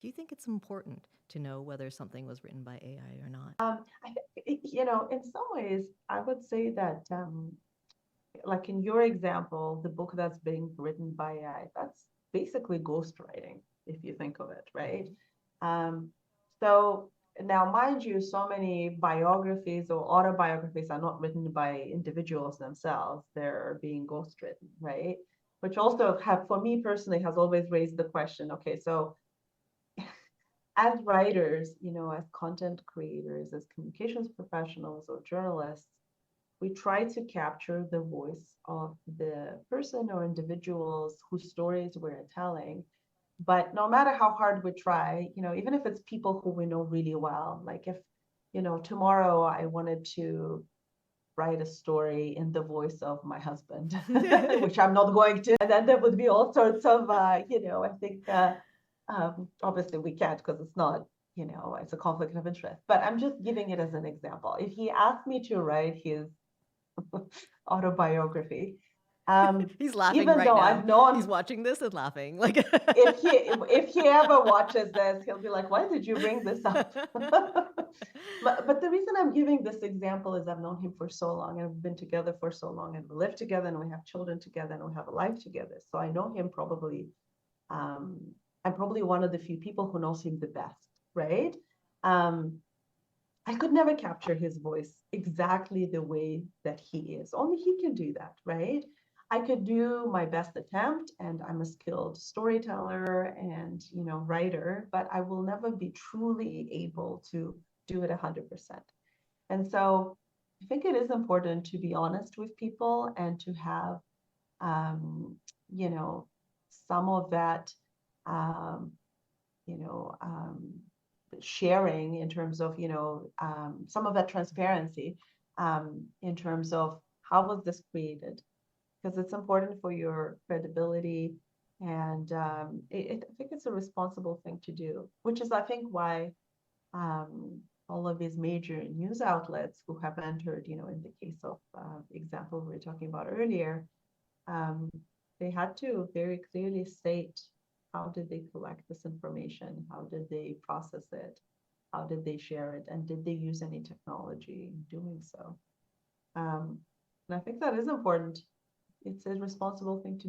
Do you think it's important to know whether something was written by AI or not? In some ways, I would say that, like in your example, the book that's being written by AI, that's basically ghostwriting, if you think of it, right? Um, so now, mind you, so many biographies or autobiographies are not written by individuals themselves; they're being ghostwritten, right? Which also have, for me personally, has always raised the question, okay, so as writers, as content creators, as communications professionals or journalists, we try to capture the voice of the person or individuals whose stories we're telling. But no matter how hard we try, even if it's people who we know really well, like if, tomorrow I wanted to write a story in the voice of my husband, which I'm not going to. And then there would be all sorts of, I think, obviously we can't because it's not, it's a conflict of interest. But I'm just giving it as an example. If he asked me to write his autobiography, um, He's laughing even right though now. I've He's known watching this and laughing. Like if he ever watches this, he'll be like, "Why did you bring this up?" But the reason I'm giving this example is I've known him for so long and we've been together for so long and we live together and we have children together and we have a life together. So I know him probably. Um, I'm probably one of the few people who knows him the best, right? Um, I could never capture his voice exactly the way that he is. Only he can do that, right? I could do my best attempt, and I'm a skilled storyteller and writer, but I will never be truly able to do it 100%. And so I think it is important to be honest with people and to have um, you know, some of that um, you know, sharing in terms of, some of that transparency in terms of how was this created? Because it's important for your credibility. And I think it's a responsible thing to do, which is, I think, why all of these major news outlets who have entered, in the case of example we were talking about earlier, um, they had to very clearly state how did they collect this information, how did they process it, how did they share it, and did they use any technology in doing so. Um, and I think that is important. It's a responsible thing to do.